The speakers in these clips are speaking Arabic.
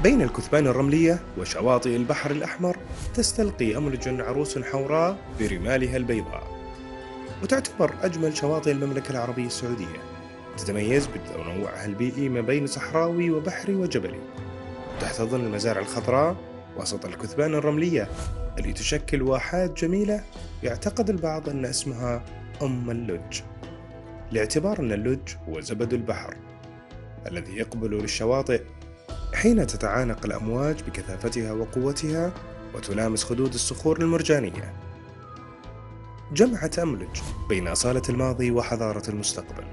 بين الكثبان الرملية وشواطئ البحر الأحمر تستلقي أملج عروس حوراء برمالها البيضاء، وتعتبر أجمل شواطئ المملكة العربية السعودية. تتميز بتنوعها البيئي ما بين صحراوي وبحري وجبلي، وتحتضن المزارع الخضراء وسط الكثبان الرملية اللي تشكل واحات جميلة. يعتقد البعض أن اسمها أم اللج، لاعتبار أن اللج هو زبد البحر الذي يقبل للشواطئ حين تتعانق الأمواج بكثافتها وقوتها وتلامس خدود الصخور المرجانية. جمعت أملج بين أصالة الماضي وحضارة المستقبل،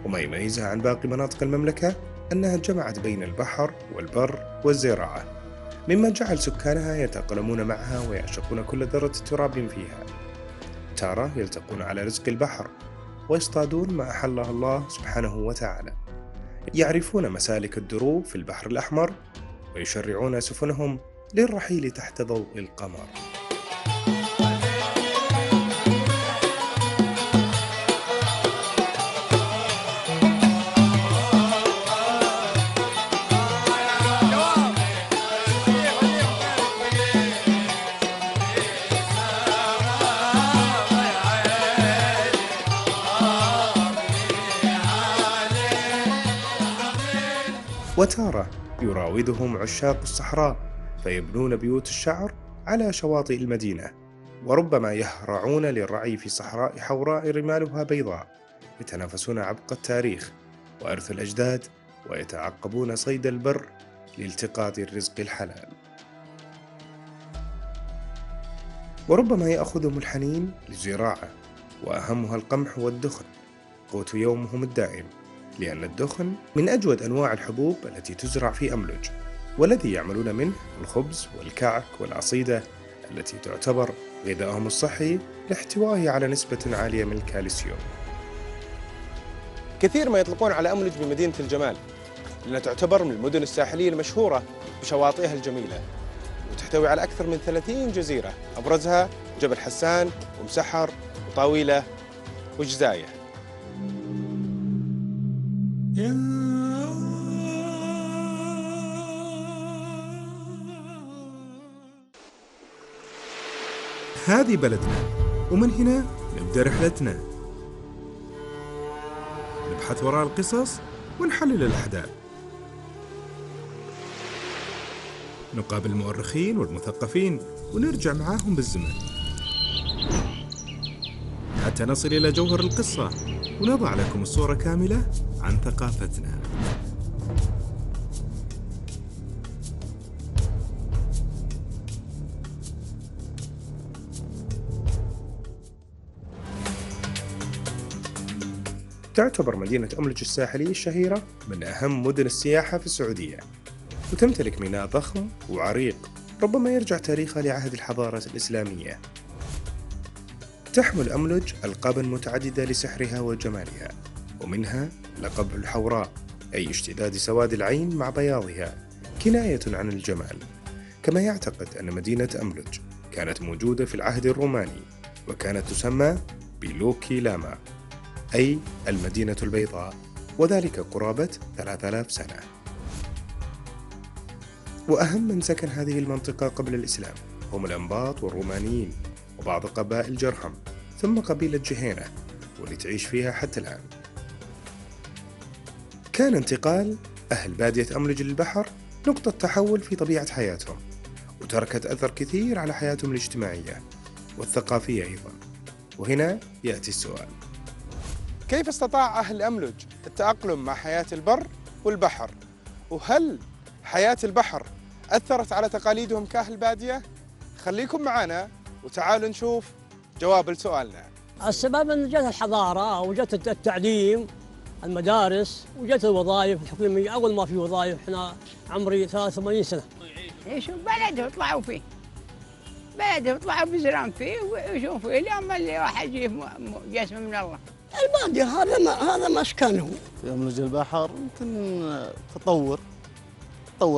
وما يميزها عن باقي مناطق المملكة أنها جمعت بين البحر والبر والزراعة، مما جعل سكانها يتأقلمون معها ويعشقون كل ذرة تراب فيها. تارة يلتقون على رزق البحر ويصطادون ما أحله الله سبحانه وتعالى، يعرفون مسالك الدروب في البحر الأحمر ويشرعون سفنهم للرحيل تحت ضوء القمر. وتارة يراودهم عشاق الصحراء فيبنون بيوت الشعر على شواطئ المدينة، وربما يهرعون للرعي في صحراء حوراء رمالها بيضاء، يتنافسون عبق التاريخ وإرث الأجداد، ويتعقبون صيد البر لالتقاط الرزق الحلال. وربما يأخذهم الحنين للزراعة، وأهمها القمح والدخن قوت يومهم الدائم، لأن الدخن من أجود أنواع الحبوب التي تزرع في أملج، والذي يعملون منه الخبز والكعك والعصيدة التي تعتبر غذائهم الصحي لاحتوائه على نسبة عالية من الكالسيوم. كثير ما يطلقون على أملج بمدينة الجمال، لأنها تعتبر من المدن الساحلية المشهورة بشواطئها الجميلة، وتحتوي على أكثر من 30 جزيرة، أبرزها جبل حسان ومسحر وطاويلة وجزاية. هذه بلدنا، ومن هنا نبدأ رحلتنا، نبحث وراء القصص ونحلل الأحداث، نقابل المؤرخين والمثقفين ونرجع معاهم بالزمن حتى نصل إلى جوهر القصة ونضع لكم الصورة كاملة عن ثقافتنا. تعتبر مدينة أملج الساحلية الشهيرة من أهم مدن السياحة في السعودية، وتمتلك ميناء ضخم وعريق ربما يرجع تاريخه لعهد الحضارة الإسلامية. تحمل أملج ألقاباً متعددة لسحرها وجمالها، ومنها لقب الحوراء أي اشتداد سواد العين مع بياضها، كناية عن الجمال. كما يعتقد أن مدينة أملج كانت موجودة في العهد الروماني، وكانت تسمى بلوكي لاما أي المدينة البيضاء، وذلك قرابة 3000 سنة. وأهم من سكن هذه المنطقة قبل الإسلام هم الأنباط والرومانيين وبعض قبائل جرهم، ثم قبيلة جهينة واللي تعيش فيها حتى الآن. كان انتقال أهل بادية أملج للبحر نقطة تحول في طبيعة حياتهم، وتركت أثر كثير على حياتهم الاجتماعية والثقافية أيضا. وهنا يأتي السؤال: كيف استطاع أهل أملج التأقلم مع حياة البر والبحر؟ وهل حياة البحر أثرت على تقاليدهم كأهل بادية؟ خليكم معنا وتعالوا نشوف جواب لسؤالنا. السبب أن جت الحضارة وجت التعليم، المدارس، وجت الوظائف الحكومية. أول ما في وظائف إحنا عمري 83 سنة. يشوف بلده يطلعوا فيه، بلده يطلعوا بزران فيه ويشوفوا فيه، لما اللي راح يجيه جسم من الله. البادية هذا مسكنه. في أملج البحر يمكن تطور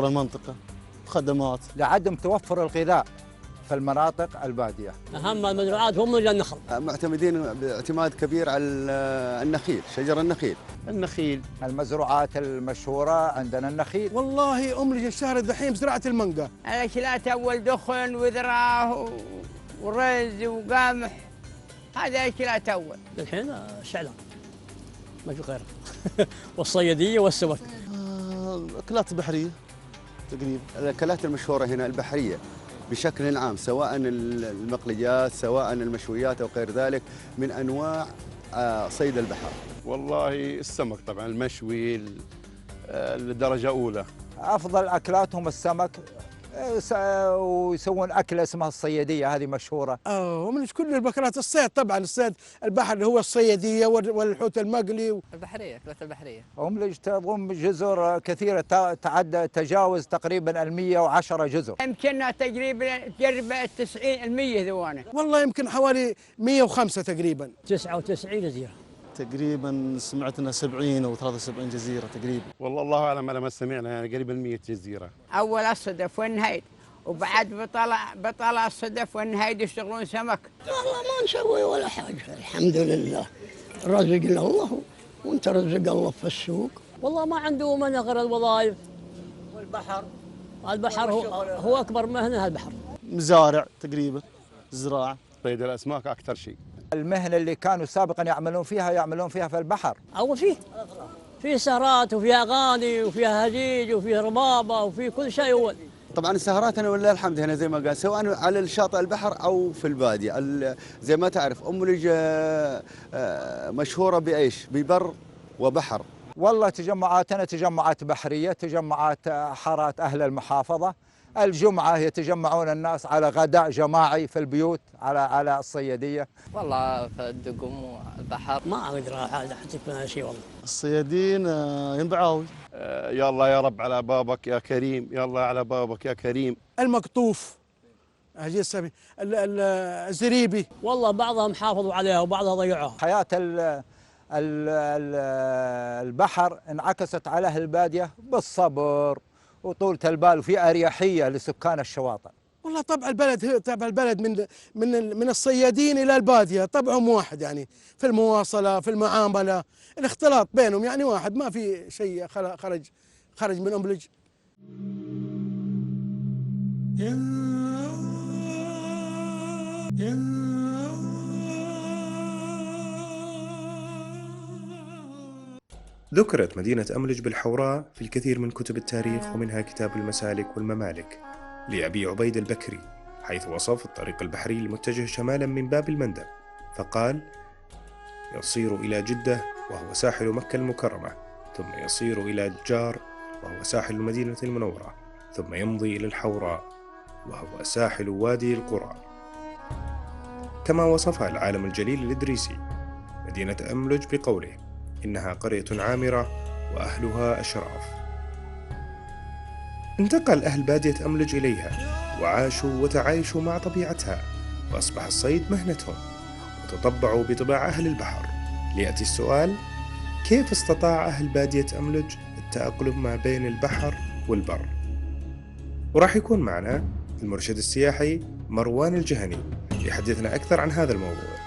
المنطقة، خدمات لعدم توفر الغذاء في المناطق البادية. أهم المزروعات هم النخل. معتمدين باعتماد كبير على النخيل، شجر النخيل. النخيل. المزروعات المشهورة عندنا النخيل. والله أملج الشهر الدحين بزراعة المانجا. الأكلات أول دخن وذرة ورز وقمح، هذا أكلات أول. الحين الشعلان ما في غيره. والصيادية والسمك. أكلات بحرية تقريبا. الأكلات المشهورة هنا البحرية بشكل عام، سواء المقليات سواء المشويات أو غير ذلك من أنواع صيد البحر. والله السمك طبعا المشوي الدرجة أولى. أفضل أكلاتهم السمك، ويسوون أكلة اسمها الصيادية، هذه مشهورة. ومن كل البكرات الصيد طبعا، الصيد البحر اللي هو الصيادية والحوت المقلي. البحرية، أكلات البحرية. أملج تضم جزر كثيرة تجاوز تقريبا 110 جزر. يمكننا تقريبا تقرب 90% ذوانا. والله يمكن حوالي 105 تقريبا. 99 جزيرة. تقريبا سمعت انها 70 او 73 جزيره تقريبا. والله الله اعلم على ما سمعنا، يعني قريبا 100 جزيره. اول الصدف والنهيد، وبعد بطلع الصدف والنهيد يشتغلون سمك. والله ما نسوي ولا حاجه، الحمد لله رزقنا الله وانت رزق الله في السوق. والله ما عنده مهنة غير الوظائف والبحر. البحر هو أكبر مهنة، البحر. مزارع تقريبا، زراعه. صيد الاسماك اكثر شيء. المهنة اللي كانوا سابقا يعملون فيها في البحر. أول فيه سهرات وفيها أغاني وفيها هجيج وفيها ربابة وفيه كل شيء أول. طبعا السهرات أنا ولله الحمد هنا زي ما قال، سواء على شاطئ البحر أو في البادية. زي ما تعرف أملج مشهورة بإيش؟ ببر وبحر. والله تجمعاتنا تجمعات بحرية، تجمعات حارات أهل المحافظة. الجمعة يتجمعون الناس على غداء جماعي في البيوت على الصيادية. والله في الدقم والبحر ما أقدر أحكي منها شيء والله. الصيادين ينبعاوي. يا الله يا رب على بابك يا كريم، يا الله على بابك يا كريم. المقطوف، الزريبي. والله بعضهم حافظوا عليها وبعضها ضيعوها. حياة البحر انعكست على أهل البادية بالصبر وطولة البال، وفي أريحية لسكان الشواطئ. والله طبع البلد من الصيادين إلى البادية طبعهم واحد، يعني في المواصلة في المعاملة الاختلاط بينهم يعني واحد، ما في شيء خرج من أملج. ذكرت مدينة أملج بالحوراء في الكثير من كتب التاريخ، ومنها كتاب المسالك والممالك لأبي عبيد البكري، حيث وصف الطريق البحري المتجه شمالا من باب المندب، فقال: يصير إلى جدة وهو ساحل مكة المكرمة، ثم يصير إلى جار وهو ساحل المدينة المنورة، ثم يمضي إلى الحوراء وهو ساحل وادي القرى. كما وصفها العالم الجليل الإدريسي مدينة أملج بقوله: إنها قرية عامرة وأهلها أشراف. انتقل أهل بادية أملج إليها وعاشوا وتعايشوا مع طبيعتها، وأصبح الصيد مهنتهم، وتطبعوا بطباع أهل البحر. ليأتي السؤال: كيف استطاع أهل بادية أملج التأقلم ما بين البحر والبر؟ وراح يكون معنا المرشد السياحي مروان الجهني يحدثنا أكثر عن هذا الموضوع.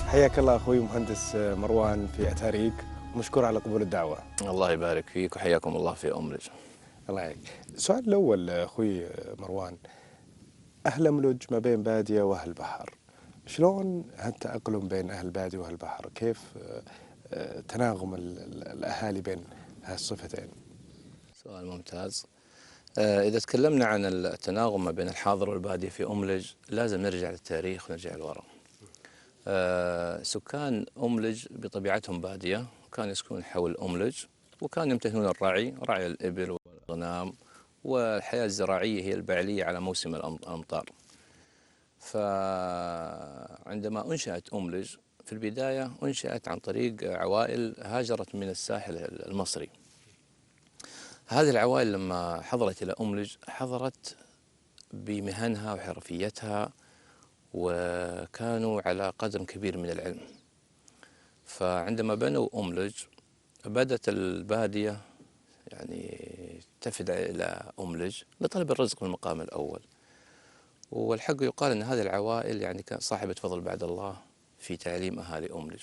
حياك الله أخوي مهندس مروان في أتاريك، ومشكور على قبول الدعوة. الله يبارك فيك وحياكم الله في أملج. الله يعينك. السؤال الأول أخوي مروان، أهل أملج ما بين بادية وأهل بحر، شلون هالتأقلم بين أهل بادية وأهل بحر؟ كيف تناغم الأهالي بين هالصفتين؟ سؤال ممتاز. إذا تكلمنا عن التناغم ما بين الحاضر والبادية في أملج، لازم نرجع للتاريخ ونرجع لورا. سكان أملج بطبيعتهم بادية، كانوا يسكنون حول أملج، وكانوا يمتهنون رعي الإبل والغنم، والحياة الزراعية هي البعلية على موسم الأمطار. فعندما أنشأت أملج في البداية أنشأت عن طريق عوائل هاجرت من الساحل المصري. هذه العوائل لما حضرت إلى أملج حضرت بمهنها وحرفيتها، وكانوا على قدر كبير من العلم. فعندما بنوا أملج بدت البادية يعني تفد إلى أملج لطلب الرزق في المقام الأول. والحق يقال أن هذه العوائل يعني كانت صاحبة فضل بعد الله في تعليم أهالي أملج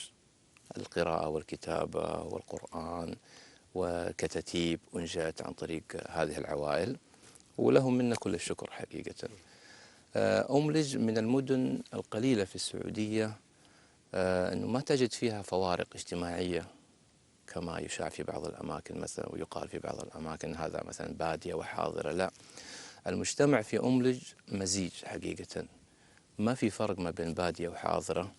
القراءة والكتابة والقرآن وكتاتيب أنشأت عن طريق هذه العوائل، ولهم منا كل الشكر حقيقة. أملج من المدن القليلة في السعودية أنه ما تجد فيها فوارق اجتماعية كما يشاع في بعض الأماكن مثلا، ويقال في بعض الأماكن هذا مثلا بادية وحاضرة. لا، المجتمع في أملج مزيج حقيقة، ما في فرق ما بين بادية وحاضرة.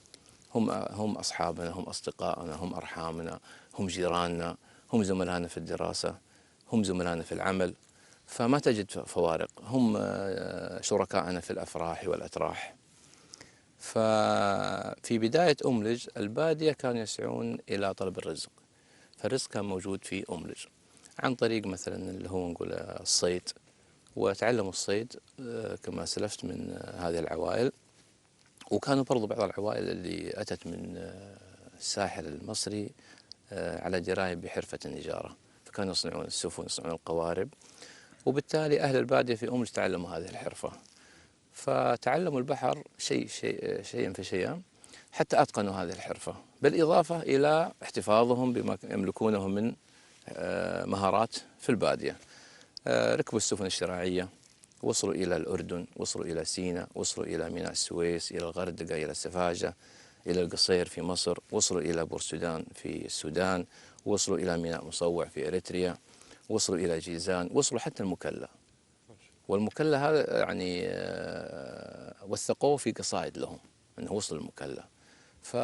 هم أصحابنا، هم أصدقائنا، هم أرحامنا، هم جيراننا، هم زملائنا في الدراسة، هم زملائنا في العمل، فما تجد فوارق. هم شركائنا في الأفراح والأتراح. ففي بداية أملج البادية كانوا يسعون إلى طلب الرزق، فالرزق كان موجود في أملج عن طريق مثلا اللي هو نقول الصيد، وتعلموا الصيد كما سلفت من هذه العوائل. وكانوا برضو بعض العوائل اللي أتت من الساحل المصري على دراية بحرفة النجارة، فكانوا يصنعون السفن، يصنعون القوارب، وبالتالي أهل البادية في أملج تعلموا هذه الحرفة، فتعلموا البحر شيئا فشيئا حتى أتقنوا هذه الحرفة، بالإضافة إلى احتفاظهم بما يملكونه من مهارات في البادية. ركبوا السفن الشراعية، وصلوا إلى الأردن، وصلوا إلى سيناء، وصلوا إلى ميناء السويس، إلى الغردقة، إلى السفاجة، إلى القصير في مصر، وصلوا إلى بورسودان في السودان، وصلوا إلى ميناء مصوع في إريتريا، وصلوا إلى جيزان، وصلوا حتى المكلا. والمكلا هذا يعني وثقوه في قصائد لهم أنه وصلوا المكلا. ف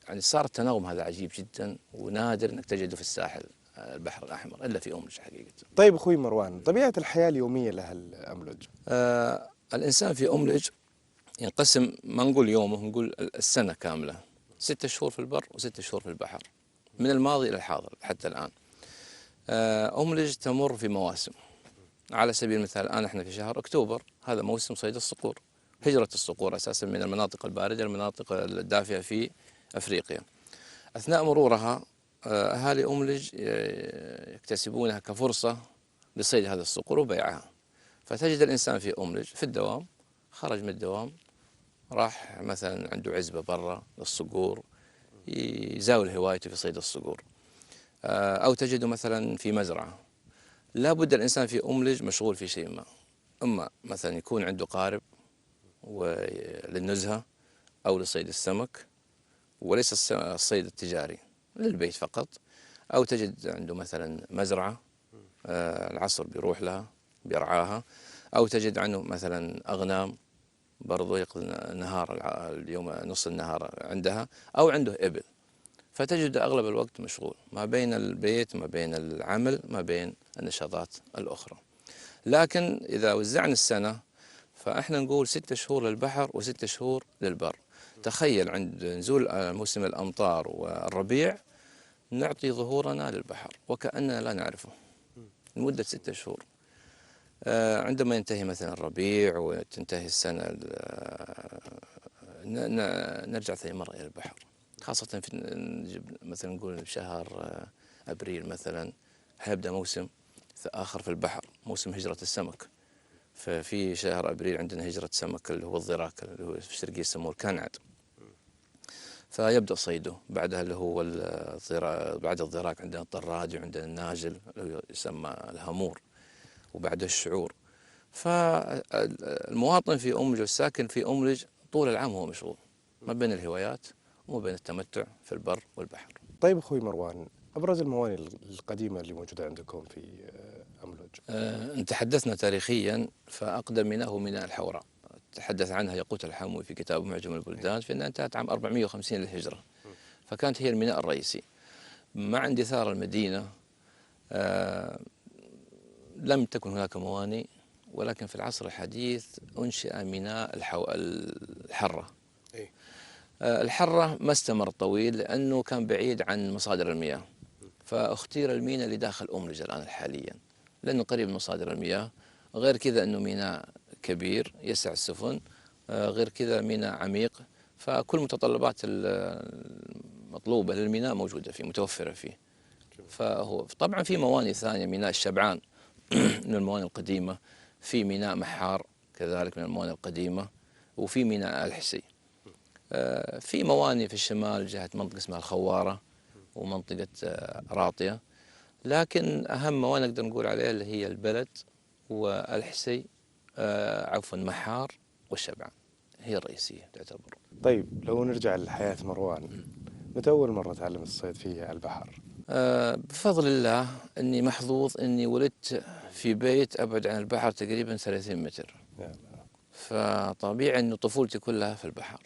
يعني صار التناغم هذا عجيب جدا، ونادر أنك تجده في الساحل البحر الأحمر إلا في أملج حقيقة. طيب أخوي مروان، طبيعة الحياة اليومية لأهل أملج؟ الإنسان في أملج ينقسم، ما نقول يومه، نقول السنة كاملة، 6 شهور في البر و6 شهور في البحر، من الماضي إلى الحاضر حتى الآن. أملج تمر في مواسم. على سبيل المثال الآن احنا في شهر أكتوبر، هذا موسم صيد الصقور، هجرة الصقور أساسا من المناطق الباردة للمناطق الدافئة في أفريقيا. أثناء مرورها أهالي أملج يكتسبونها كفرصة لصيد هذا الصقور وبيعها. فتجد الإنسان في أملج في الدوام، خرج من الدوام راح مثلا عنده عزبة برا للصقور، يزاول هوايته في صيد الصقور. أو تجده مثلا في مزرعة. لا بد الإنسان في أملج مشغول في شيء ما، إما مثلا يكون عنده قارب للنزهة أو لصيد السمك، وليس الصيد التجاري للبيت فقط، أو تجد عنده مثلا مزرعة العصر بيروح لها بيرعاها، أو تجد عنده مثلا أغنام برضو يقضي النهار اليوم نص النهار عندها، أو عنده إبل. فتجد أغلب الوقت مشغول ما بين البيت، ما بين العمل، ما بين النشاطات الأخرى. لكن إذا وزعنا السنة فإحنا نقول 6 شهور للبحر و6 شهور للبر. تخيل عند نزول موسم الأمطار والربيع نعطي ظهورنا للبحر وكأننا لا نعرفه لمدة 6 شهور. عندما ينتهي مثلا الربيع وتنتهي السنة نرجع ثاني مرة إلى البحر، خاصة في مثلا نقول بشهر أبريل مثلا هيبدأ موسم آخر في البحر، موسم هجرة السمك. ففي شهر أبريل عندنا هجرة سمك اللي هو الضراك، اللي هو في الشرقية يسموه الكنعد، فيبدأ صيده. بعدها اللي هو بعد الضراك عندنا الطرادي، وعندنا الناجل اللي هو يسمى الهامور، وبعده الشعور. فالمواطن في أملج والساكن في أملج طول العام هو مشغول ما بين الهوايات وما بين التمتع في البر والبحر. طيب أخوي مروان، أبرز الموانئ القديمة اللي موجودة عندكم في أملج؟ إن تحدثنا تاريخيا فأقدم ميناء هو ميناء الحوراء، تحدث عنها يقوت الحموي في كتاب معجم البلدان، في أنها انتهت عام 450 للهجرة، فكانت هي الميناء الرئيسي. مع اندثار المدينة لم تكن هناك موانئ، ولكن في العصر الحديث أنشئ ميناء الحرة. الحرة ما استمر طويل لأنه كان بعيد عن مصادر المياه، فاختير الميناء اللي داخل أملج الآن حاليا لأنه قريب من مصادر المياه. غير كذا أنه ميناء كبير يسع السفن، غير كذا ميناء عميق، فكل متطلبات المطلوبة للميناء موجودة فيه، متوفرة فيه. فهو طبعا في موانئ ثانية، ميناء الشبعان من الموانئ القديمة، في ميناء محار كذلك من الموانئ القديمة، وفي ميناء الحسي. في موانئ في الشمال جهة منطقة اسمها الخوارة ومنطقة راطية، لكن أهم موانئ نقدر نقول عليها اللي هي البلد والحسي، عفوا محار والشبعان، هي الرئيسية تعتبر. طيب لو نرجع لحياة مروان، متى أول مرة تعلم الصيد فيها على البحر؟ بفضل الله أني محظوظ أني ولدت في بيت أبعد عن البحر تقريبا 30 متر. فطبيعي أنه طفولتي كلها في البحر.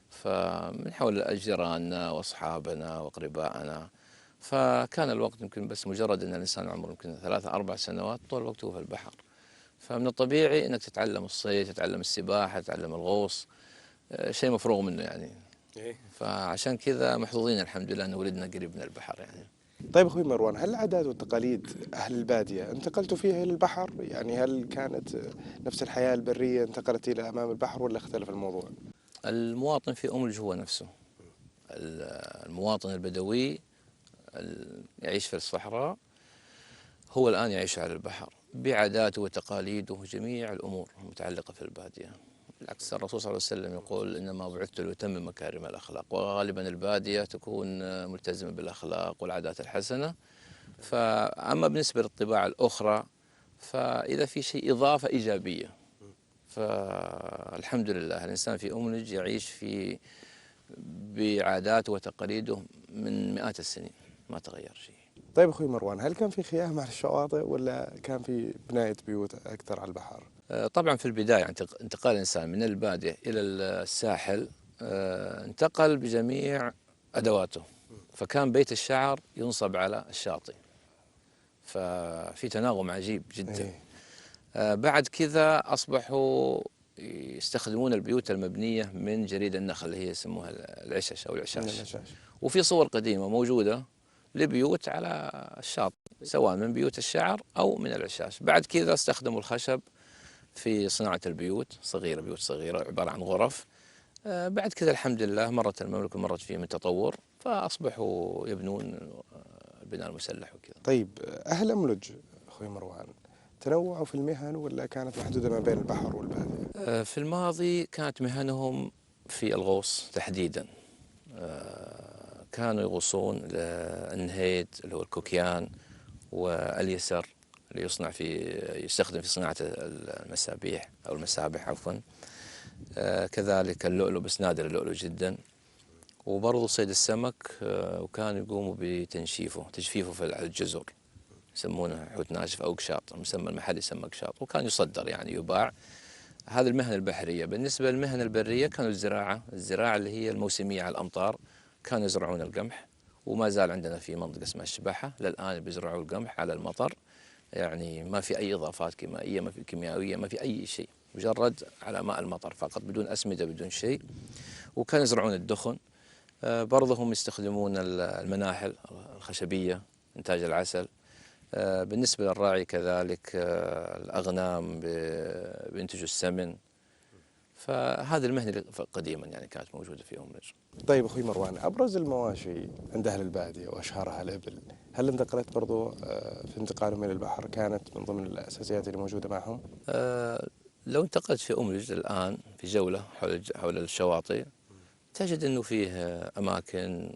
فمن حول جيراننا وأصحابنا وأقربائنا، فكان الوقت يمكن بس مجرد أن الإنسان عمره يمكن 3-4 سنوات طول الوقت هو في البحر. فمن الطبيعي أنك تتعلم الصيد، تتعلم السباحة، تتعلم الغوص، شيء مفروغ منه يعني. فعشان كذا محظوظين الحمد لله أن ولدنا قريب من البحر يعني. طيب أخوي مروان، هل العادات والتقاليد أهل البادية انتقلتوا فيها إلى البحر؟ يعني هل كانت نفس الحياة البرية انتقلت إلى أمام البحر ولا اختلف الموضوع؟ المواطن في أملج هو نفسه. المواطن البدوي يعيش في الصحراء هو الآن يعيش على البحر بعاداته وتقاليده وجميع الأمور المتعلقة في البادية. بالعكس الرسول صلى الله عليه وسلم يقول إنما بعثت لأتمم مكارم الأخلاق، وغالبا البادية تكون ملتزمة بالأخلاق والعادات الحسنة. فأما بالنسبة للطباع الأخرى فإذا في شيء إضافة إيجابية، فالحمد لله الإنسان في أملج يعيش في بعاداته وتقاليده من مئات السنين ما تغير شيء. طيب أخوي مروان، هل كان في خيام على الشواطئ ولا كان في بناية بيوت أكثر على البحر؟ طبعا في البداية انتقال الإنسان من البادية إلى الساحل انتقل بجميع أدواته، فكان بيت الشعر ينصب على الشاطئ، ففي تناغم عجيب جدا. بعد كذا أصبحوا يستخدمون البيوت المبنية من جريد النخل اللي هي يسموها العشش أو العشاش. وفي صور قديمة موجودة لبيوت على الشاطئ سواء من بيوت الشعر أو من العشاش. بعد كذا استخدموا الخشب في صناعة البيوت صغيرة، بيوت صغيرة عبارة عن غرف. بعد كذا الحمد لله مرت المملكة مرت فيه من تطور، فأصبحوا يبنون البناء المسلح وكذا. طيب أهل أملج أخوي مروان تنوعوا في المهن ولا كانت محدودة ما بين البحر والبادية؟ في الماضي كانت مهنهم في الغوص تحديدا. كانوا يغوصون النهيد اللي هو الكوكيان، واليسر اللي يستخدم في صناعة المسابيح أو المسابح عفوا. كذلك اللؤلؤ بس نادر اللؤلؤ جدا، وبرضه صيد السمك. وكانوا يقوموا بتجفيفه في الجزر يسمونه حوت ناشف أو قشاط، مسمى المحلي يسمى قشاط، وكان يصدر يعني يباع. هذه المهنة البحرية. بالنسبة للمهنة البرية كانوا الزراعة اللي هي الموسمية على الأمطار، كانوا يزرعون القمح، وما زال عندنا في منطقة اسمها الشباحة للآن بيزرعوا القمح على المطر، يعني ما في أي إضافات كيميائية، ما في كيميائية، ما في أي شيء، مجرد على ماء المطر فقط بدون أسمدة بدون شيء. وكانوا يزرعون الدخن. برضه هم يستخدمون المناحل الخشبية إنتاج العسل. بالنسبة للراعي كذلك الأغنام بينتجوا السمن. فهذه المهنة قديما يعني كانت موجودة في أملج. طيب أخوي مروان، أبرز المواشي عند أهل البادية وأشهرها الإبل، هل انتقلت برضو في انتقالهم إلى البحر كانت من ضمن الأساسيات اللي موجودة معهم؟ لو انتقلت في أملج الآن في جولة حول الشواطئ تجد أنه فيه أماكن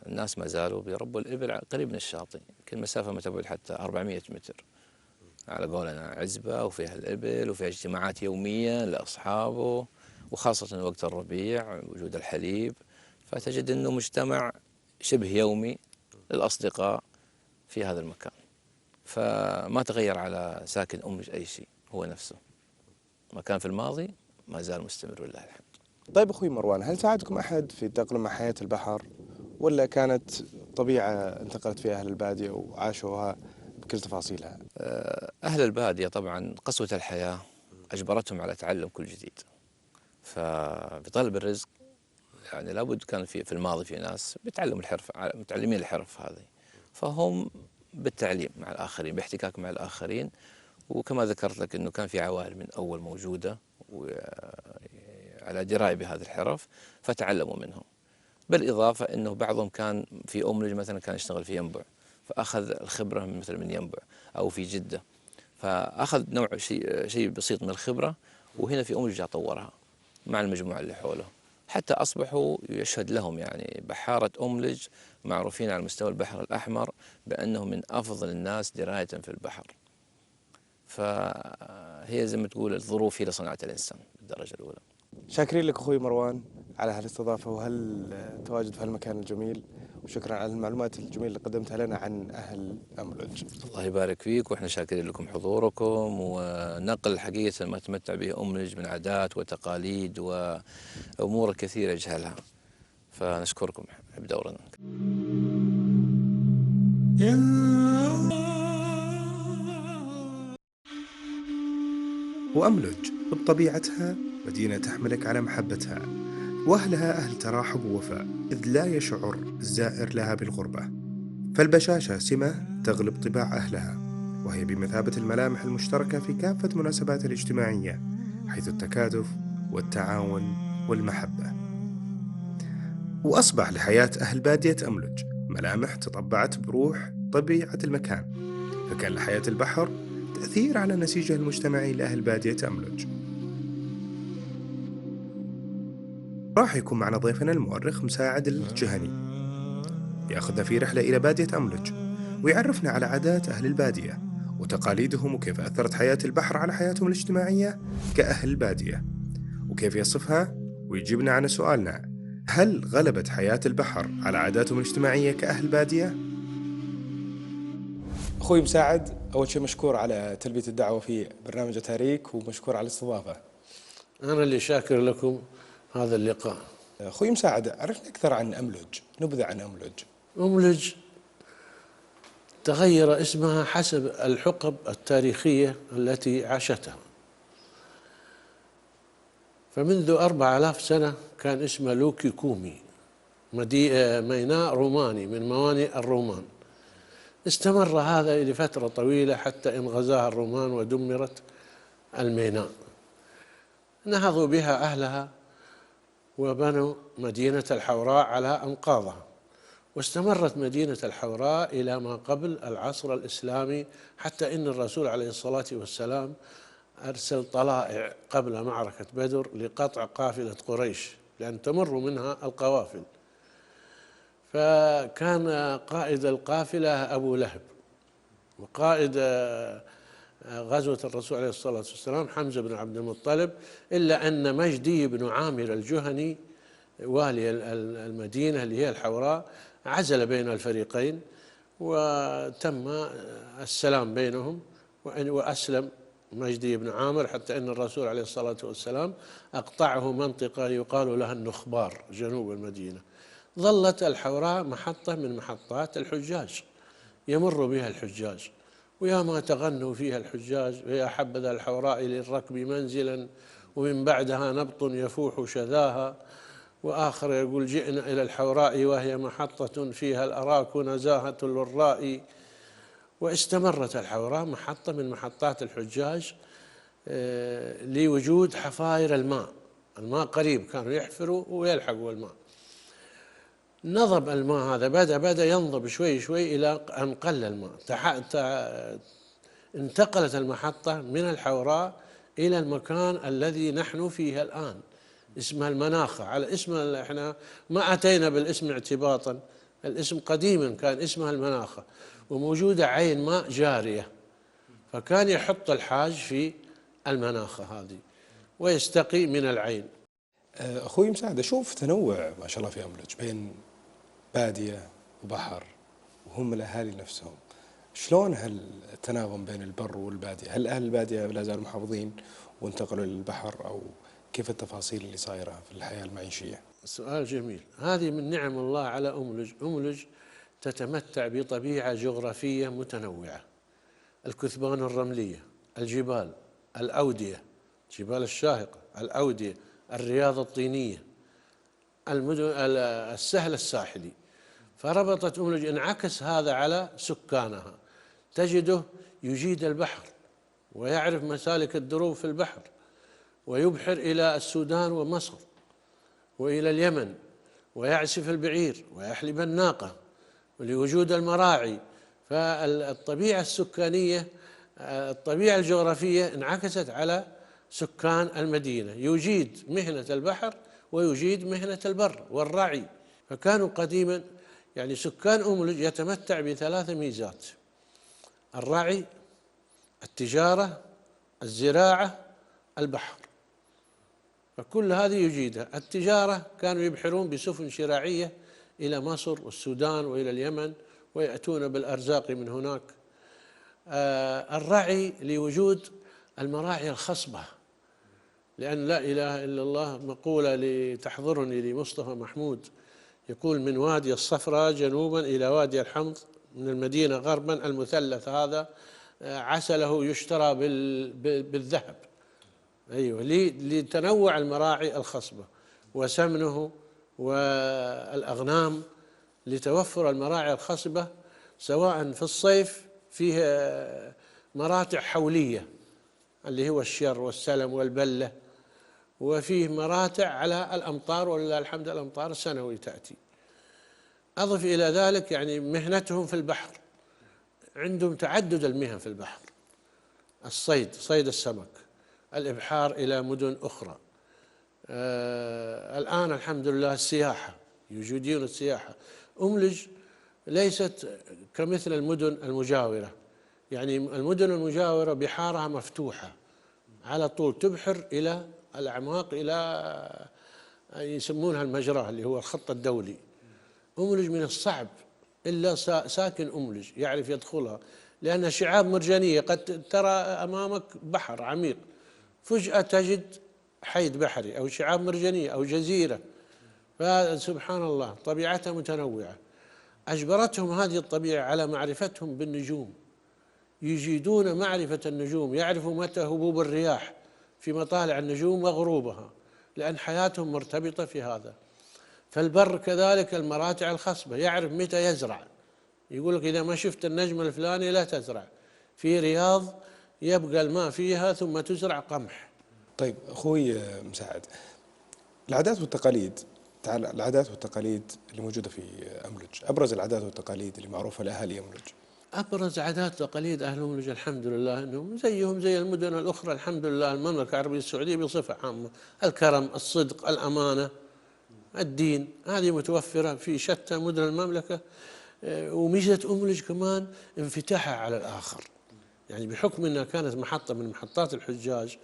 الناس ما زالوا بيربوا الإبل قريب من الشاطئ، يمكن مسافة ما تبعد حتى 400 متر على قولنا عزبة، وفيها الإبل وفيها اجتماعات يومية لأصحابه، وخاصة وقت الربيع وجود الحليب، فتجد أنه مجتمع شبه يومي للأصدقاء في هذا المكان. فما تغير على ساكن أملج أي شيء، هو نفسه ما كان في الماضي ما زال مستمر والله الحمد. طيب أخوي مروان، هل ساعدكم أحد في التأقلم مع حياة البحر ولا كانت طبيعة انتقلت فيها أهل البادية وعاشوها بكل تفاصيلها؟ أهل البادية طبعا قسوة الحياة أجبرتهم على تعلم كل جديد، فبطلب الرزق يعني لابد كان في الماضي في ناس بيتعلموا الحرف، متعلمين الحرف هذه، فهم بالتعليم مع الآخرين باحتكاك مع الآخرين. وكما ذكرت لك أنه كان في عوائل من أول موجودة على دراية بهذه الحرف فتعلموا منهم. بالإضافة أنه بعضهم كان في أملج مثلا كان يشتغل في ينبع، فأخذ الخبرة مثل من ينبع أو في جدة، فأخذ نوع شيء بسيط من الخبرة، وهنا في أملج طورها مع المجموعة اللي حوله، حتى أصبحوا يشهد لهم يعني بحارة أملج معروفين على مستوى البحر الأحمر بأنهم من أفضل الناس دراية في البحر. فهي زي ما تقول الظروف هي لصناعة الإنسان بالدرجة الأولى. شاكرين لك أخوي مروان على هالاستضافة وهالتواجد في هالمكان الجميل، وشكرا على المعلومات الجميلة اللي قدمتها لنا عن أهل أملج. الله يبارك فيك، وإحنا شاكرين لكم حضوركم ونقل حقيقة ما تمتع به أملج من عادات وتقاليد وأمور كثيرة يجهلها، فنشكركم بدورنا. وأملج بطبيعتها مدينة تحملك على محبتها، وأهلها أهل تراحب ووفاء، إذ لا يشعر الزائر لها بالغربة، فالبشاشة سمة تغلب طباع أهلها، وهي بمثابة الملامح المشتركة في كافة المناسبات الاجتماعية، حيث التكاتف والتعاون والمحبة. وأصبح لحياة أهل بادية أملج ملامح تطبعت بروح طبيعة المكان، فكان لحياة البحر تأثير على نسيجه المجتمعي لأهل بادية أملج. راح يكون معنا ضيفنا المؤرخ مساعد الجهني، ياخذنا في رحلة إلى بادية أملج ويعرفنا على عادات أهل البادية وتقاليدهم، وكيف أثرت حياة البحر على حياتهم الاجتماعية كأهل البادية، وكيف يصفها ويجيبنا عن سؤالنا: هل غلبت حياة البحر على عاداتهم الاجتماعية كأهل بادية؟ أخوي مساعد، أول شيء مشكور على تلبية الدعوة في برنامج تاريك، ومشكور على الاستضافة. أنا اللي شاكر لكم هذا اللقاء. أخوي مساعد، عرفنا أكثر عن أملج، نبذة عن أملج. أملج تغير اسمها حسب الحقب التاريخية التي عاشتها، فمنذ 4000 سنة كان اسمها لوكي كومي، ميناء روماني من موانئ الرومان. استمر هذا لفترة طويلة حتى إن غزاها الرومان ودمرت الميناء. نهضوا بها أهلها وبنوا مدينة الحوراء على أنقاضها، واستمرت مدينة الحوراء إلى ما قبل العصر الإسلامي، حتى إن الرسول عليه الصلاة والسلام أرسل طلائع قبل معركة بدر لقطع قافلة قريش، لأن تمر منها القوافل. فكان قائد القافلة أبو لهب، وقائد غزوة الرسول عليه الصلاة والسلام حمزة بن عبد المطلب، إلا أن مجدي بن عامر الجهني والي المدينة اللي هي الحوراء عزل بين الفريقين، وتم السلام بينهم، وأسلم مجدي بن عامر، حتى أن الرسول عليه الصلاة والسلام أقطعه منطقة يقال لها النخبار جنوب المدينة. ظلت الحوراء محطة من محطات الحجاج، يمر بها الحجاج، ويا ما تغنوا فيها الحجاج: ويا حبذا الحوراء للركب منزلا، ومن بعدها نبط يفوح شذاها. وآخر يقول: جئنا إلى الحوراء وهي محطة فيها الأراك نزاهة للراء. واستمرت الحوراء محطة من محطات الحجاج لوجود حفاير الماء قريب، كانوا يحفروا ويلحقوا الماء. نضب الماء هذا، بدأ ينضب شوي شوي إلى أن قل الماء. انتقلت المحطة من الحوراء إلى المكان الذي نحن فيه الآن، اسمها المناخة، على اسم احنا ما أتينا بالاسم اعتباطا، الاسم قديما كان اسمها المناخة، وموجودة عين ماء جارية، فكان يحط الحاج في المناخة هذه ويستقي من العين. أخوي مساعد، أشوف تنوع ما شاء الله في أملج بين بادية وبحر، وهم الأهالي نفسهم. شلون هالتناغم بين البر والبادية؟ هل أهل البادية لا زالوا محافظين وانتقلوا للبحر، أو كيف التفاصيل اللي صايرة في الحياة المعيشية؟ سؤال جميل. هذه من نعم الله على أملج. أملج تتمتع بطبيعة جغرافية متنوعة: الكثبان الرملية، الجبال، الأودية، جبال الشاهقة، الأودية، الرياض الطينية، السهل الساحلي. فربطت أملج، انعكس هذا على سكانها، تجده يجيد البحر ويعرف مسالك الدروب في البحر، ويبحر إلى السودان ومصر وإلى اليمن، ويعسف البعير ويحلب الناقة، ولوجود المراعي. فالطبيعة السكانية الطبيعة الجغرافية انعكست على سكان المدينة، يجيد مهنة البحر ويجيد مهنة البر والرعي. فكانوا قديما يعني سكان أملج يتمتع بثلاث ميزات: الرعي، التجارة، الزراعة، البحر. فكل هذه يجيدها. التجارة كانوا يبحرون بسفن شراعية إلى مصر والسودان وإلى اليمن ويأتون بالأرزاق من هناك. الرعي لوجود المراعي الخصبة، لأن لا إله إلا الله مقولة تحضرني لمصطفى محمود يقول: من وادي الصفراء جنوبا إلى وادي الحمض من المدينة غربا المثلث هذا عسله يشترى بالذهب. أيوة، لتنوع المراعي الخصبة وسمنه والأغنام، لتوفر المراعي الخصبة سواء في الصيف فيه مراتع حولية اللي هو الشر والسلم والبلة، وفيه مراتع على الأمطار، ولله الحمد الأمطار السنوي تأتي. أضف إلى ذلك يعني مهنتهم في البحر، عندهم تعدد المهن في البحر: الصيد، صيد السمك، الإبحار إلى مدن أخرى. الآن الحمد لله السياحة، يجيدون السياحة. أملج ليست كمثل المدن المجاورة، يعني المدن المجاورة بحارها مفتوحة على طول، تبحر إلى الأعماق، إلى يسمونها المجرى اللي هو الخط الدولي. أملج من الصعب إلا ساكن أملج يعرف يدخلها، لأنها شعاب مرجانية، قد ترى أمامك بحر عميق فجأة تجد حيد بحري أو شعاب مرجانية أو جزيرة. فسبحان الله طبيعتها متنوعة. أجبرتهم هذه الطبيعة على معرفتهم بالنجوم، يجيدون معرفة النجوم، يعرفوا متى هبوب الرياح في مطالع النجوم وغروبها، لأن حياتهم مرتبطة في هذا. فالبر كذلك المراتع الخصبة، يعرف متى يزرع، يقول لك إذا ما شفت النجم الفلاني لا تزرع. في رياض يبقى الماء فيها ثم تزرع قمح. طيب أخوي مساعد، العادات والتقاليد، العادات والتقاليد اللي موجودة في أملج، أبرز العادات والتقاليد اللي معروفة لأهالي أملج. أبرز عادات وتقاليد أهل أملج الحمد لله أنهم زيهم زي المدن الأخرى الحمد لله، المملكة العربية السعودية بصفة عامة: الكرم، الصدق، الأمانة، الدين، هذه متوفرة في شتى مدن المملكة. وميزة أملج كمان انفتاحها على الآخر، يعني بحكم أنها كانت محطة من محطات الحجاج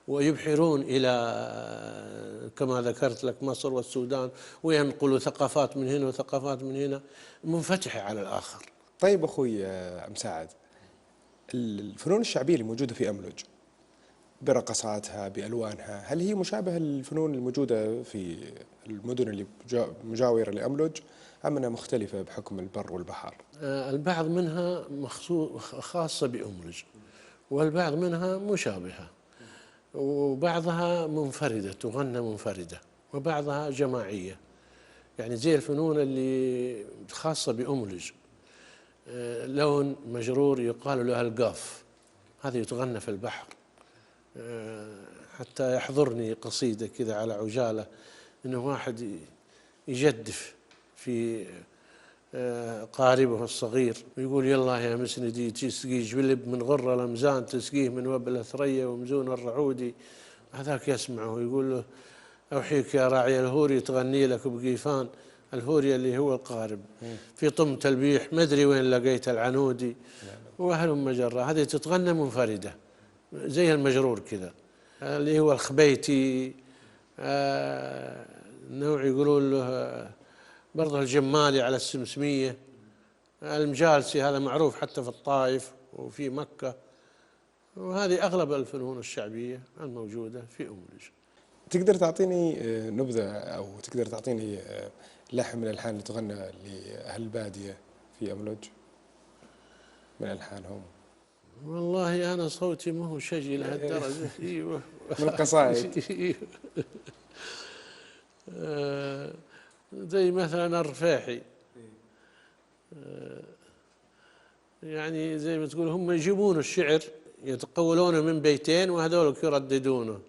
ويبحرون إلى كما ذكرت لك مصر والسودان، وينقلوا ثقافات من هنا وثقافات من هنا، منفتحة على الآخر. طيب أخوي مساعد، الفنون الشعبية اللي موجودة في أملج برقصاتها بألوانها، هل هي مشابهة للفنون الموجودة في المدن اللي مجاورة لأملج أم أنها مختلفة بحكم البر والبحر؟ البعض منها خاصة بأملج، والبعض منها مشابهة، وبعضها منفردة تغنى منفردة، وبعضها جماعية. يعني زي الفنون اللي خاصة بأملج، لون مجرور يقال له القاف، هذه تغنى في البحر. حتى يحضرني قصيدة كذا على عجالة، إنه واحد يجدف في قاربه الصغير ويقول: يلا يا مسندي تسقي جلب من غر الأمزان، تسقيه من وبل الثريا ومزون الرعودي. هذاك يسمعه يقول له: أوحيك يا راعي الهوري تغني لك بقيفان. الهوري اللي هو القارب في طم تلبيح، ما أدري وين لقيت العنودي، وهلم مجرة. هذه تتغنى منفردة زي المجرور كذا، اللي هو الخبيتي، نوع يقولون له برضه الجمالي على السمسمية، المجالسي هذا معروف حتى في الطائف وفي مكة. وهذه أغلب الفنون الشعبية الموجودة في أملج. تقدر تعطيني نبذة أو تقدر تعطيني لحن من الألحان اللي تغنى لأهل البادية في أملج من ألحانهم؟ والله أنا صوتي ما هو شجي لهالدرجة. أيوه من القصائد. زي مثلا الرفاحي، يعني زي ما تقول هم يجيبون الشعر يتقولونه من بيتين وهذولك يرددونه.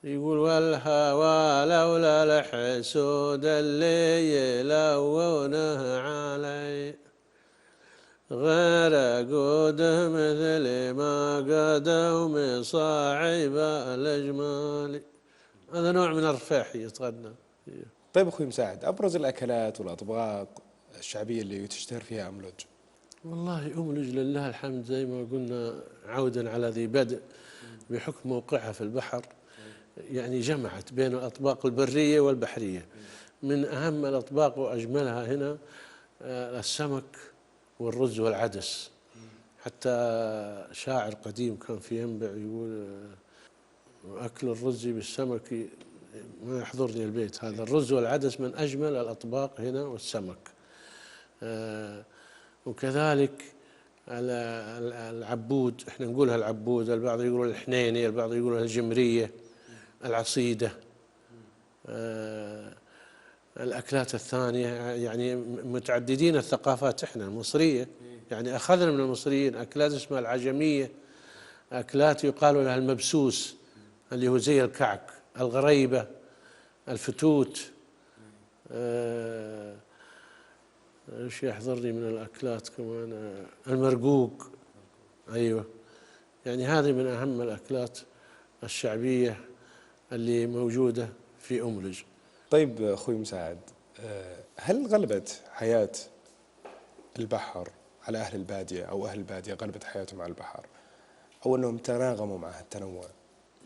يقول: والهوى لولا الحسود اللي يلونه علي، غير قوده مثل ما قاده مصاعب الأجمال. هذا نوع من الرفاحي يتغنى. طيب أخوي مساعد، أبرز الأكلات والأطباق الشعبية اللي تشتهر فيها أملج؟ والله أملج لله الحمد زي ما قلنا عودا على ذي بدء بحكم موقعها في البحر، يعني جمعت بين الأطباق البرية والبحرية. من أهم الأطباق وأجملها هنا السمك والرز والعدس. حتى شاعر قديم كان في ينبع يقول أكل الرز بالسمك، ما يحضرني البيت هذا. الرز والعدس من أجمل الأطباق هنا، والسمك. وكذلك العبود، احنا نقولها العبود، البعض يقولوا الحنيني، البعض يقولوا الجمرية، العصيدة. الأكلات الثانية يعني متعددين الثقافات، احنا المصرية يعني أخذنا من المصريين أكلات اسمها العجمية، أكلات يقال لها المبسوس اللي هو زي الكعك، الغريبة، الفتوت. ايش يحضرني من الأكلات كمان؟ المرقوق. أيوة، يعني هذه من أهم الأكلات الشعبية اللي موجودة في أملج. طيب أخوي مساعد، هل غلبت حياة البحر على أهل البادية، أو أهل البادية غلبت حياتهم على البحر، أو أنهم تناغموا مع التنوع؟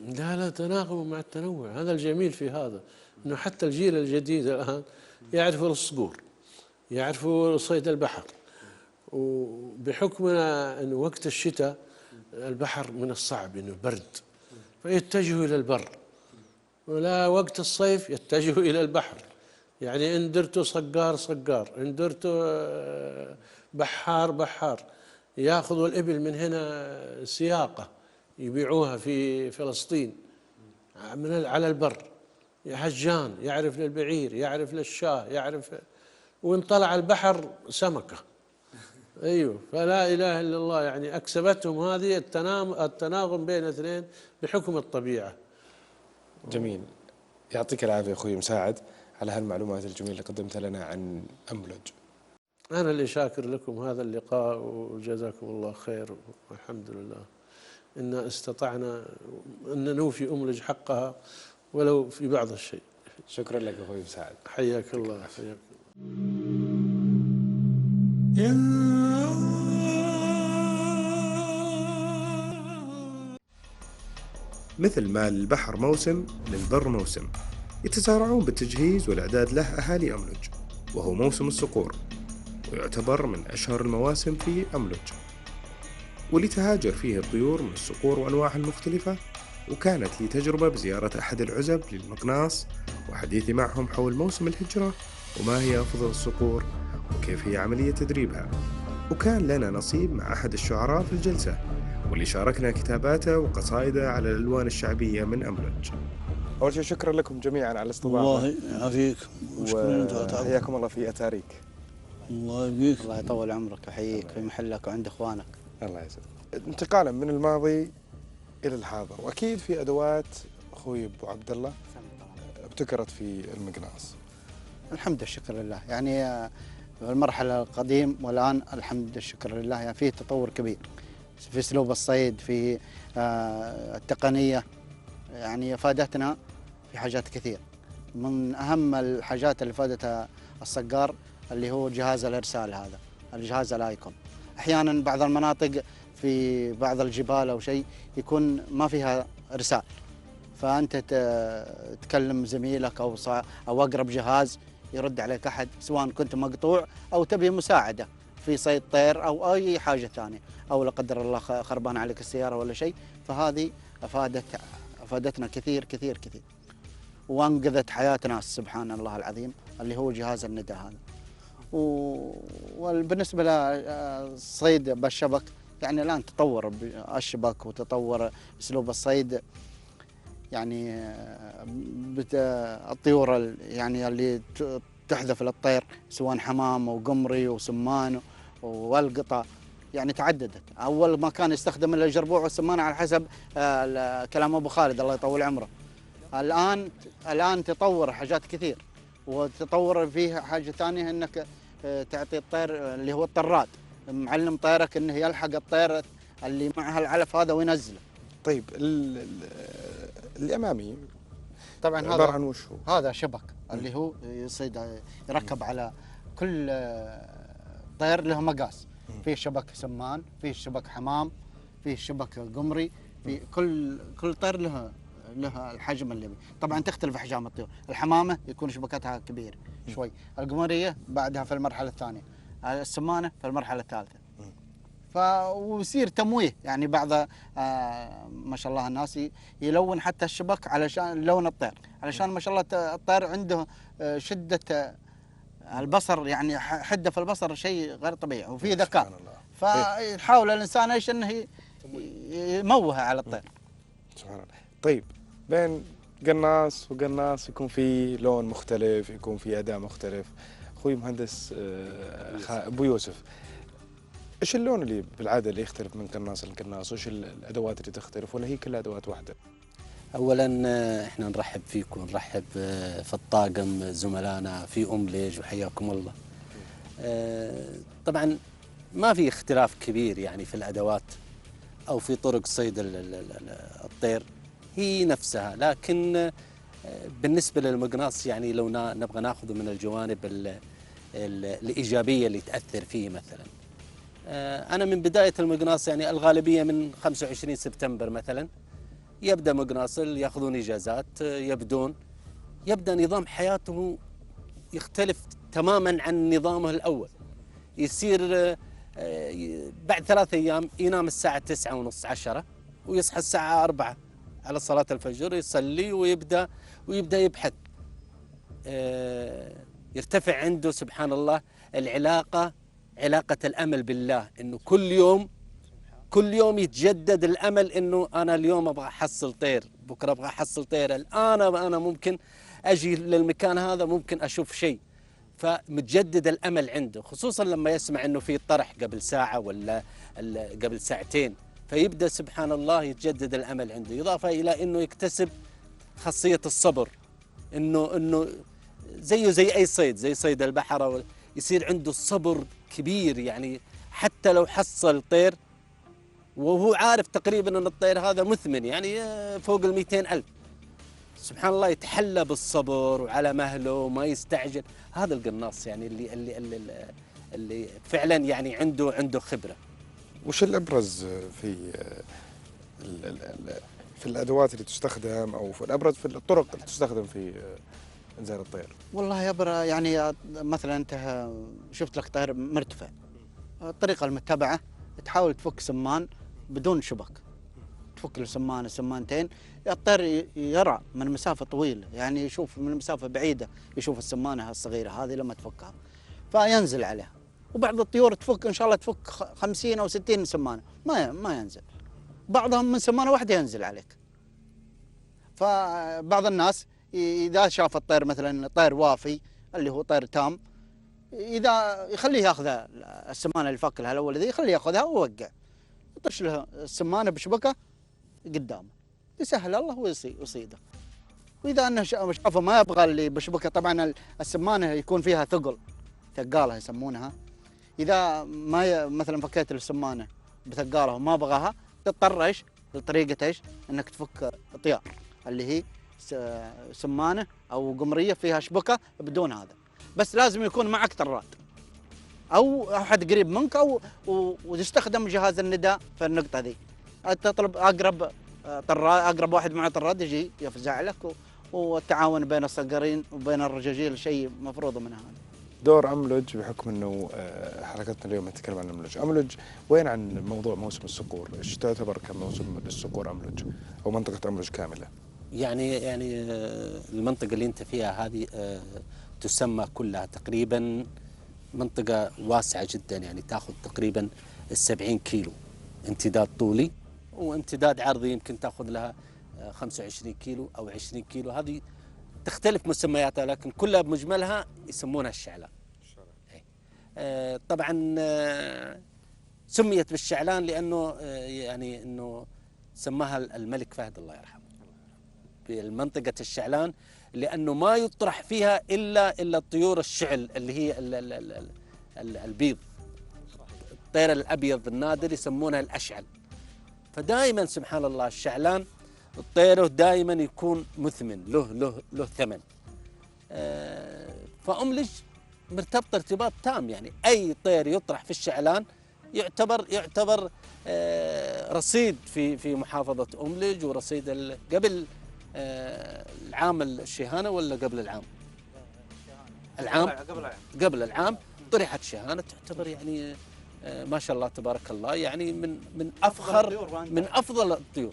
لا تناغموا مع التنوع. هذا الجميل في هذا، أنه حتى الجيل الجديد الآن يعرفوا الصقور، يعرفوا صيد البحر. وبحكم أن وقت الشتاء البحر من الصعب أنه برد، فيتجهوا إلى البر. ولا وقت الصيف يتجهوا إلى البحر. يعني إن درتوا صقار صقار، إن درتوا بحار بحار. يأخذوا الإبل من هنا سياقة يبيعوها في فلسطين على البر. هجان يعرف للبعير، يعرف للشاه، يعرف، وإن طلع البحر سمكة. أيوه، فلا إله إلا الله. يعني أكسبتهم هذه التناغم بين اثنين بحكم الطبيعة. جميل، يعطيك العافية أخوي مساعد على هالمعلومات الجميلة اللي قدمتها لنا عن أملج. أنا اللي شاكر لكم هذا اللقاء، وجزاكم الله خير، والحمد لله إن استطعنا أن نوفي أملج حقها ولو في بعض الشيء. شكرا لك أخوي مساعد، حياك الله. حياك. مثل ما للبحر موسم للبر موسم، يتسارعون بالتجهيز والإعداد له أهالي أملج، وهو موسم الصقور، ويعتبر من أشهر المواسم في أملج، واللي تهاجر فيه الطيور من الصقور وأنواعها المختلفة. وكانت لي تجربة بزيارة أحد العزب للمقناص وحديثي معهم حول موسم الهجرة وما هي أفضل الصقور وكيف هي عملية تدريبها. وكان لنا نصيب مع أحد الشعراء في الجلسة، واللي شاركنا كتاباته وقصائده على الألوان الشعبية من أملج. أول شيء شكرا لكم جميعا على الاستضافة. الله يعافيك، وحياكم الله في أتاريك. الله يبقيك، الله يطول عمرك ويحييك في محلك وعند إخوانك. الله يسعدك. انتقالا من الماضي إلى الحاضر، وأكيد في أدوات أخوي أبو عبد الله ابتكرت في المقناص. الحمد والشكر لله، يعني في المرحلة القديم والآن الحمد والشكر لله، يعني فيه تطور كبير في أسلوب الصيد، في التقنية، يعني فادتنا في حاجات كثير. من أهم الحاجات اللي فادتها الصقار اللي هو جهاز الإرسال، هذا الجهاز الآيكون. أحيانا بعض المناطق في بعض الجبال أو شيء يكون ما فيها إرسال، فأنت تكلم زميلك أو أقرب جهاز يرد عليك أحد، سواء كنت مقطوع أو تبي مساعدة في صيد طير أو أي حاجة ثانية، أو لا قدر الله خربان عليك السيارة ولا شيء. فهذه أفادتنا كثير كثير كثير، وأنقذت حياة ناس سبحان الله العظيم، اللي هو جهاز الندى هذا. وبالنسبة للصيد بالشبك، يعني الآن تطور الشبك وتطور أسلوب الصيد، يعني الطيور يعني اللي تحذف للطير سواء حمام وقمري وسمان والقطة، يعني تعددت. أول ما كان يستخدم الجربوع والسمان على حسب كلام أبو خالد الله يطول عمره. الآن تطور حاجات كثير، وتطور فيه حاجة ثانية أنك تعطي الطير اللي هو الطراد، معلم طيرك انه يلحق الطير اللي معها العلف هذا وينزله. طيب الامامي طبعا عباره هذا عن وش هو؟ هذا شبك اللي هو يصيد يركب على كل طير له مقاس. فيه شبك سمان، فيه شبك حمام، فيه شبك قمري، في كل طير له الحجم اللي بيه. طبعا تختلف احجام الطيور. الحمامه يكون شبكتها كبير شوي، القمريه بعدها في المرحله الثانيه، السمانه في المرحله الثالثه. ويصير تمويه، يعني بعض ما شاء الله الناس يلون حتى الشبك علشان لون الطير، علشان ما شاء الله الطير عنده شده البصر، يعني حده في البصر شيء غير طبيعي وفي ذكاء. فيحاول الانسان ايش انه يموه على الطير. سبحان الله. طيب بين قناص وقناص يكون في لون مختلف، يكون في اداء مختلف. اخوي مهندس ابو يوسف، ايش اللون اللي بالعاده اللي يختلف من قناص لقناص؟ وايش الادوات اللي تختلف ولا هي كلها ادوات واحده؟ اولا احنا نرحب فيكم ونرحب في الطاقم زملائنا في أملج وحياكم الله. طبعا ما في اختلاف كبير يعني في الادوات او في طرق صيد الطير، هي نفسها. لكن بالنسبه للمقناص يعني لو نبغى ناخذه من الجوانب الايجابيه اللي تاثر فيه، مثلا انا من بدايه المقناص يعني الغالبيه من 25 سبتمبر مثلا يبدا مقناص ياخذون اجازات، يبدا نظام حياته يختلف تماما عن نظامه الاول. يصير بعد 3 أيام ينام الساعه 9:30 10 ويصحى الساعه 4 على صلاه الفجر، يصلي ويبدا يبحث. يرتفع عنده سبحان الله علاقه الامل بالله، انه كل يوم يتجدد الامل، انه انا اليوم ابغى احصل طير، بكره ابغى احصل طير، الان انا ممكن اجي للمكان هذا، ممكن اشوف شيء. فمتجدد الامل عنده، خصوصا لما يسمع انه في طرح قبل ساعه ولا قبل ساعتين، فيبدا سبحان الله يتجدد الامل عنده. اضافه الى انه يكتسب خاصيه الصبر، انه زيه زي اي صيد، زي صيد البحر، يصير عنده الصبر كبير. يعني حتى لو حصل طير وهو عارف تقريبا ان الطير هذا مثمن، يعني فوق 200,000، سبحان الله يتحلى بالصبر وعلى مهله وما يستعجل. هذا القناص يعني اللي فعلا يعني عنده خبره. وش الابرز في الادوات اللي تستخدم، او في الابرز في الطرق اللي تستخدم في انزال الطير؟ والله يا يعني مثلا انت شفت لك طير مرتفع، الطريقه المتبعه تحاول تفك سمان بدون شبك، تفك له سمانه سمانتين، الطير يرى من مسافه طويله، يعني يشوف من مسافه بعيده، يشوف السمانه الصغيره هذه لما تفكها فينزل عليها. وبعض الطيور تفك ان شاء الله تفك 50 او 60 سمانه ما ينزل، بعضهم من سمانه واحده ينزل عليك. فبعض الناس اذا شاف الطير مثلا طير وافي اللي هو طير تام، اذا يخليه ياخذ السمانه اللي فك لها الاول ذي، يخليه ياخذها ويوقع، يطش له السمانه بشبكه قدامه، يسهل الله ويصيده. واذا انه شافه ما يبغى اللي بشبكه، طبعا السمانه يكون فيها ثقاله يسمونها، اذا ما مثلا فكيت السمانه بثقاله وما بغاها، تضطر ايش؟ لطريقه ايش؟ انك تفك طيار اللي هي سمانه او قمريه فيها شبكه بدون هذا، بس لازم يكون معك طراد او احد قريب منك، او وتستخدم جهاز النداء في النقطه ذي، تطلب اقرب واحد معه طراد يجي يفزع لك، والتعاون بين الصقرين وبين الرجاجيل شيء مفروض من هذا. دور أملج، بحكم انه حلقتنا اليوم نتكلم عن أملج، وين عن موضوع موسم الصقور؟ ايش تعتبر كموسم للصقور أملج او منطقه أملج كامله؟ يعني المنطقه اللي انت فيها هذه تسمى كلها تقريبا منطقه واسعه جدا، يعني تاخذ تقريبا 70 كيلو امتداد طولي، وامتداد عرضي يمكن تاخذ لها 25 كيلو او 20 كيلو. هذه تختلف مسمياتها، لكن كلها بمجملها يسمونها الشعلان. طبعا سميت بالشعلان لانه يعني انه سماها الملك فهد الله يرحمه بمنطقه الشعلان، لانه ما يطرح فيها الا الطيور الشعل اللي هي البيض، الطير الأبيض النادر يسمونه الأشعل. فدائما سبحان الله الشعلان طيره دائما يكون مثمن، له ثمن. فأملج مرتبط ارتباط تام، يعني أي طير يطرح في الشعلان يعتبر رصيد في محافظة أملج، ورصيد قبل العام الشهانة ولا قبل العام؟ قبل العام طرحت شهانة، تعتبر يعني ما شاء الله تبارك الله، يعني من أفضل الطيور.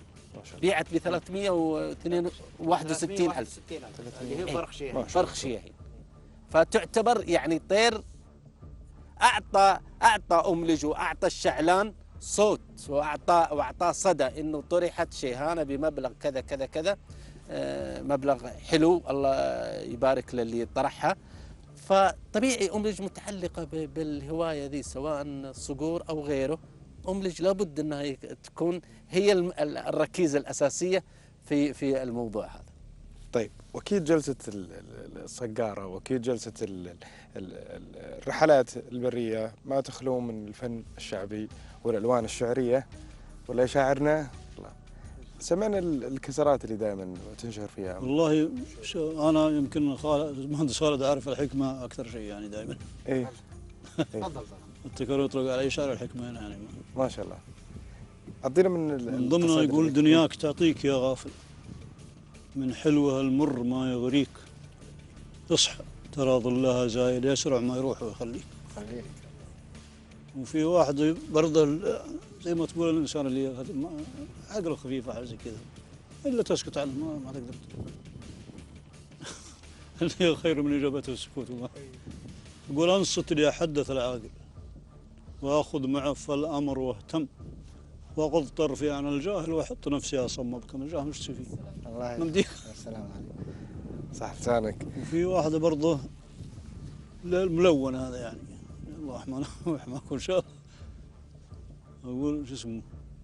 بيعت ب 361,000 اللي هي فرخ شيهي. فتعتبر يعني طير أعطى أملج وأعطى الشعلان صوت، وأعطاه صدى إنه طرحت شيهانة بمبلغ كذا كذا كذا، مبلغ حلو الله يبارك للي طرحها. فطبيعي أملج متعلقة بالهواية ذي، سواء صقور أو غيره. أملج لابد أنها تكون هي الركيزة الأساسية في الموضوع هذا. طيب، وأكيد جلسة الصقارة وأكيد جلسة الرحلات البرية ما تخلو من الفن الشعبي والألوان الشعرية، ولا شاعرنا سمعنا الكسرات اللي دائما تنشهر فيها. والله أنا يمكن المهندس خالد عارف الحكمة أكثر شيء يعني دائما. إيه. تفضل. التكرر يطلق علي شعر الحكمة هنا يعني. ما شاء الله. أعطينا من ضمنها يقول: دنياك تعطيك يا غافل، من حلوها المر ما يغريك، اصحى ترى ظلها زايد يسرع ما يروح ويخليك. وفي واحد برضه زي ما تقول الإنسان اللي عقله خفيف حاجة زي كذا، إلا تسكت عنه ما تقدر. اللي خير من إجابته السكوت. يقول: أنصت ليحدث العاقل، وأخذ معه فالأمر واهتم، وغض طرفي عن الجاهل وأحط نفسي أصم بكم الجاهل مش فيه. الله يهديك. السلام عليكم. صح لسانك. وفي واحدة برضه الملون هذا يعني الله يحماك إن شاء الله. أقول شو اسمه: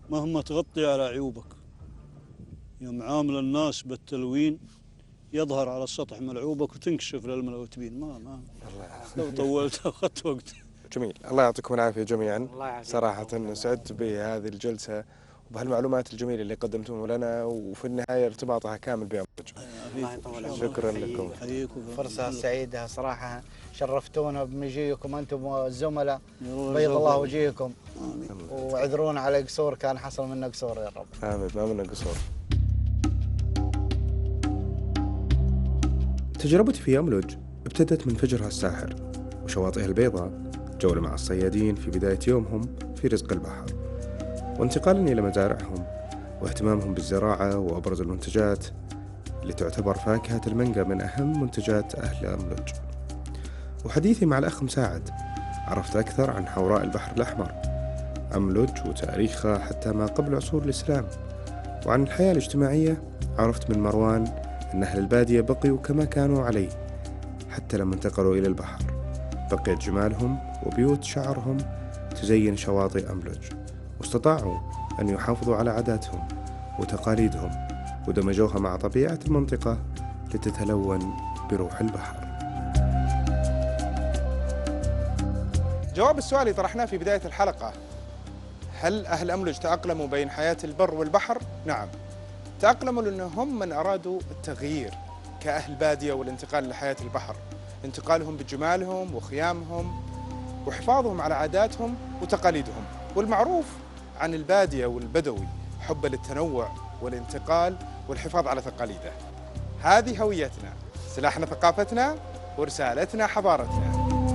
مهما تغطي على عيوبك يا معامل الناس بالتلوين، يظهر على السطح ملعوبك وتنكشف للملا وتبين. ما لو طولت أخذت وقت. جميل، الله يعطيكم العافية جميعا. صراحة سعدت بهذه الجلسة وبهالمعلومات الجميلة اللي قدمتموها لنا، وفي النهاية ارتباطها كامل بأملج. شكرا لكم. فرصة سعيدة صراحة، شرفتونا بمجيكم أنتم والزملاء، بيض الله وجيهكم. وعذرونا على قصور كان حصل منا قصور يا رب. آمين، ما منا قصور. تجربتي في أملج ابتدت من فجرها الساحر وشواطئها البيضاء، جولة مع الصيادين في بداية يومهم في رزق البحر، وانتقالا إلى مزارعهم واهتمامهم بالزراعة وأبرز المنتجات اللي تعتبر فاكهة المانجا من أهم منتجات أهل أملج. وحديثي مع الأخ مساعد عرفت أكثر عن حوراء البحر الأحمر، أملج وتاريخها حتى ما قبل عصور الإسلام. وعن الحياة الاجتماعية عرفت من مروان أن أهل البادية بقيوا كما كانوا عليه حتى لما انتقلوا إلى البحر، بقيت جمالهم وبيوت شعرهم تزين شواطئ أملج، واستطاعوا أن يحافظوا على عاداتهم وتقاليدهم ودمجوها مع طبيعة المنطقة لتتلون بروح البحر. جواب السؤال اللي طرحناه في بداية الحلقة: هل أهل أملج تأقلموا بين حياة البر والبحر؟ نعم، تأقلموا لأنهم من أرادوا التغيير كأهل بادية والانتقال لحياة البحر، انتقالهم بجمالهم وخيامهم وحفاظهم على عاداتهم وتقاليدهم. والمعروف عن البادية والبدوي حب للتنوع والانتقال والحفاظ على تقاليده. هذه هويتنا، سلاحنا ثقافتنا، ورسالتنا حضارتنا.